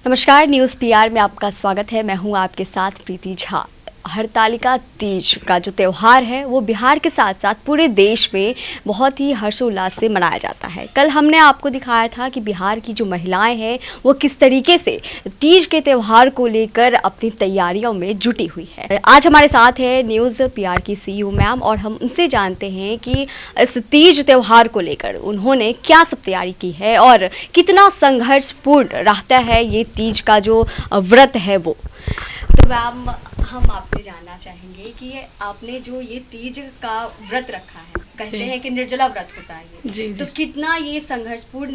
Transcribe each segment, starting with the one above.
नमस्कार, news PR में आपका स्वागत है। मैं हूं आपके साथ प्रीति झा। हरतालिका तीज का जो त्यौहार है वो बिहार के साथ साथ पूरे देश में बहुत ही हर्षोल्लास से मनाया जाता है। कल हमने आपको दिखाया था कि बिहार की जो महिलाएं हैं वो किस तरीके से तीज के त्यौहार को लेकर अपनी तैयारियों में जुटी हुई है। आज हमारे साथ है न्यूज़ पीआर की सीईओ मैम और हम उनसे जानते हैं कि इस तीज त्यौहार को लेकर उन्होंने क्या सब तैयारी की है और कितना संघर्षपूर्ण रहता है ये तीज का जो व्रत है वो। तो मैम, हम आपसे जानना चाहेंगे कि आपने जो ये तीज का व्रत रखा है, कहते हैं कि निर्जला व्रत होता है ये, जी, तो कितना ये संघर्षपूर्ण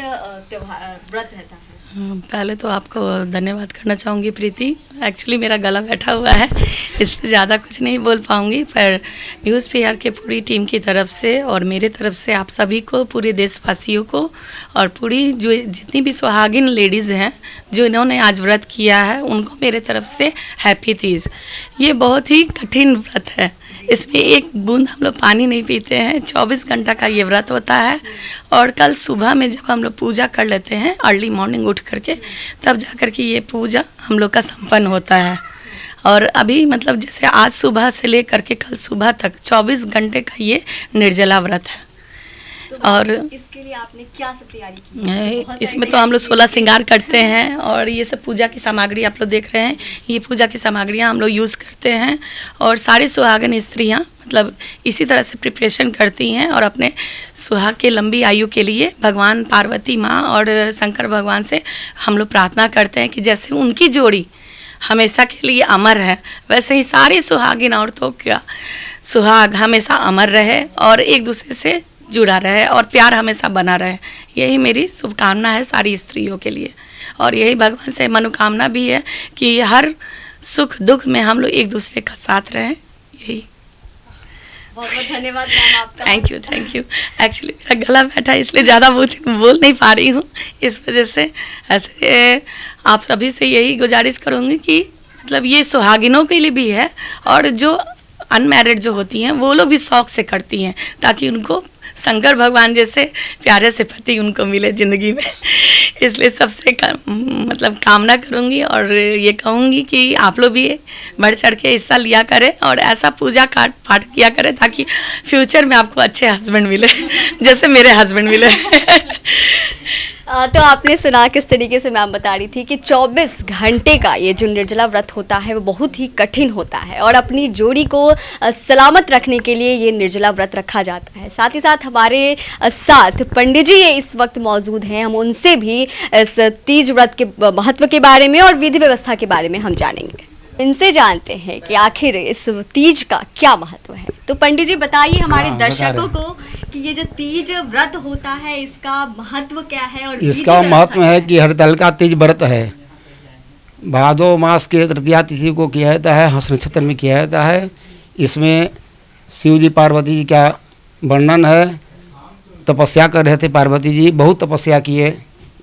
त्योहार व्रत रहता है? पहले तो आपको धन्यवाद करना चाहूँगी प्रीति। एक्चुअली मेरा गला बैठा हुआ है इसलिए ज़्यादा कुछ नहीं बोल पाऊँगी, पर न्यूज़ पीआर के पूरी टीम की तरफ से और मेरे तरफ से आप सभी को, पूरे देशवासियों को और पूरी जो जितनी भी सुहागिन लेडीज़ हैं जो इन्होंने आज व्रत किया है उनको मेरे तरफ से हैप्पी तीज। ये बहुत ही कठिन व्रत है, इसमें एक बूंद हम लोग पानी नहीं पीते हैं। 24 घंटा का ये व्रत होता है और कल सुबह में जब हम लोग पूजा कर लेते हैं अर्ली मॉर्निंग उठ करके, तब जा कर के ये पूजा हम लोग का संपन्न होता है। और अभी मतलब जैसे आज सुबह से लेकर के कल सुबह तक 24 घंटे का ये निर्जला व्रत है। तो और इसके लिए आपने क्या सब तैयारी की है? इसमें तो हम लोग 16 श्रृंगार करते हैं और ये सब पूजा की सामग्री आप लोग देख रहे हैं, ये पूजा की सामग्रियाँ हम लोग यूज़ करते हैं। और सारी सुहागन स्त्रियाँ मतलब इसी तरह से प्रिपरेशन करती हैं और अपने सुहाग के लंबी आयु के लिए भगवान पार्वती माँ और शंकर भगवान से हम लोग प्रार्थना करते हैं कि जैसे उनकी जोड़ी हमेशा के लिए अमर है, वैसे ही सारी सुहागिन औरतों का सुहाग हमेशा अमर रहे और एक दूसरे से जुड़ा रहे और प्यार हमेशा बना रहे। यही मेरी शुभकामना है सारी स्त्रियों के लिए और यही भगवान से मनोकामना भी है कि हर सुख दुख में हम लोग एक दूसरे का साथ रहें। यही। बहुत बहुत धन्यवाद मैम आपका। Thank you. एक्चुअली मेरा गला बैठा इसलिए ज़्यादा बोल नहीं पा रही हूँ, इस वजह से ऐसे आप सभी से यही गुजारिश करूँगी कि मतलब ये सुहागिनों के लिए भी है और जो अनमैरिड जो होती हैं वो लोग भी शौक से करती हैं ताकि उनको शंकर भगवान जैसे प्यारे से पति उनको मिले ज़िंदगी में। इसलिए सबसे मतलब कामना करूँगी और ये कहूँगी कि आप लोग भी बढ़ चढ़ के हिस्सा लिया करें और ऐसा पूजा पाठ किया करें ताकि फ्यूचर में आपको अच्छे हस्बैंड मिले जैसे मेरे हस्बैंड मिले। तो आपने सुना किस तरीके से मैम बता रही थी कि 24 घंटे का ये जो निर्जला व्रत होता है वो बहुत ही कठिन होता है और अपनी जोड़ी को सलामत रखने के लिए ये निर्जला व्रत रखा जाता है। साथ ही साथ हमारे साथ पंडित जी इस वक्त मौजूद हैं, हम उनसे भी इस तीज व्रत के महत्व के बारे में और विधि व्यवस्था के बारे में हम जानेंगे। इनसे जानते हैं कि आखिर इस तीज का क्या महत्व है। तो पंडित जी बताइए हमारे दर्शकों को कि ये जो तीज व्रत होता है इसका महत्व क्या है और इसका महत्व है कि हरतालिका तीज व्रत है। भादो मास के तृतीया तिथि को किया जाता है, हंस नक्षत्र में किया जाता है। इसमें शिव जी पार्वती जी का वर्णन है। तपस्या कर रहे थे पार्वती जी, बहुत तपस्या किए।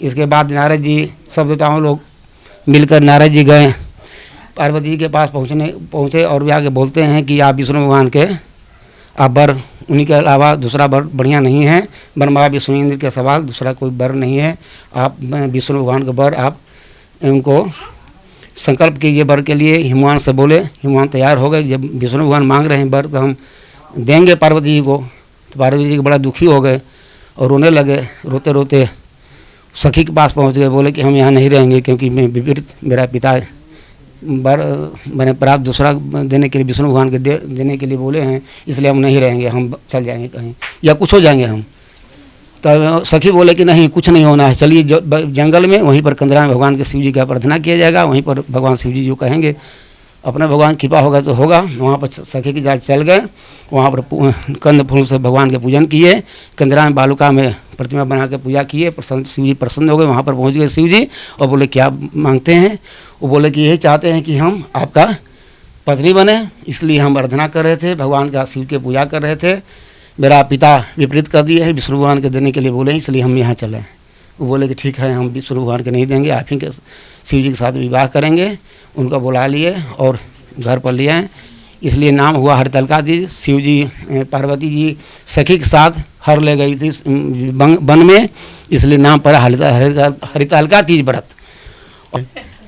इसके बाद नारद जी सब देवताओं लोग मिलकर नारद जी गए, पार्वती जी के पास पहुँचे और वे आगे बोलते हैं कि आप विष्णु भगवान के आप वर, उन्हीं के अलावा दूसरा वर बढ़िया नहीं है। ब्रह्मा विष्णु इंद्र के सवाल दूसरा कोई वर नहीं है। आप विष्णु भगवान का वर आप उनको संकल्प कीजिए वर के लिए। हिमवान से बोले, हिमवान तैयार हो गए। जब विष्णु भगवान मांग रहे हैं वर तो हम देंगे पार्वती जी को, तो पार्वती जी बड़ा दुखी हो गए और रोने लगे। रोते रोते सखी के पास पहुँच गए, बोले कि हम यहाँ नहीं रहेंगे क्योंकि मैं विपरीत मेरा पिता वर मैंने प्राप्त दूसरा देने के लिए विष्णु भगवान के देने के लिए बोले हैं, इसलिए हम नहीं रहेंगे, हम चल जाएंगे कहीं या कुछ हो जाएंगे हम। तब सखी बोले कि नहीं, कुछ नहीं होना है, चलिए जंगल में वहीं पर कंदरा में भगवान के शिव जी का प्रार्थना किया जाएगा। वहीं पर भगवान शिव जी जो कहेंगे अपना भगवान कृपा होगा तो होगा। वहाँ पर सखी की जाल चल गए, वहाँ पर कंद फूल से भगवान के पूजन किए। कंदरा में बालुका में प्रतिमा बना के पूजा किए। प्रसन्न शिव जी प्रसन्न हो गए। वहाँ पर पहुँच गए शिव जी और बोले क्या मांगते हैं। वो बोले कि यही चाहते हैं कि हम आपका पत्नी बने, इसलिए हम आराधना कर रहे थे, भगवान का शिव के पूजा कर रहे थे। मेरा पिता विपरीत कर दिए है, विष्णु भगवान के देने के लिए बोले, इसलिए हम यहाँ चले। वो बोले कि ठीक है, हम विष्णु भगवान के नहीं देंगे, आप ही के शिव जी के साथ विवाह करेंगे। उनको बुला लिए और घर पर लिए हैं, इसलिए नाम हुआ हरितालिका तीज। शिव जी पार्वती जी सखी के साथ हर ले गई थी वन में, इसलिए नाम पड़ा हरितालिका तीज व्रत।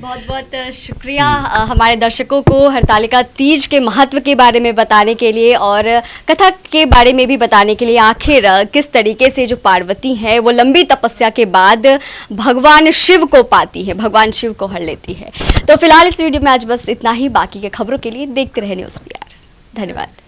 बहुत बहुत शुक्रिया हमारे दर्शकों को हरतालिका तीज के महत्व के बारे में बताने के लिए और कथा के बारे में भी बताने के लिए। आखिर किस तरीके से जो पार्वती है वो लंबी तपस्या के बाद भगवान शिव को पाती है, भगवान शिव को हर लेती है। तो फिलहाल इस वीडियो में आज बस इतना ही। बाकी के खबरों के लिए देखते रहे न्यूज़ PR। धन्यवाद।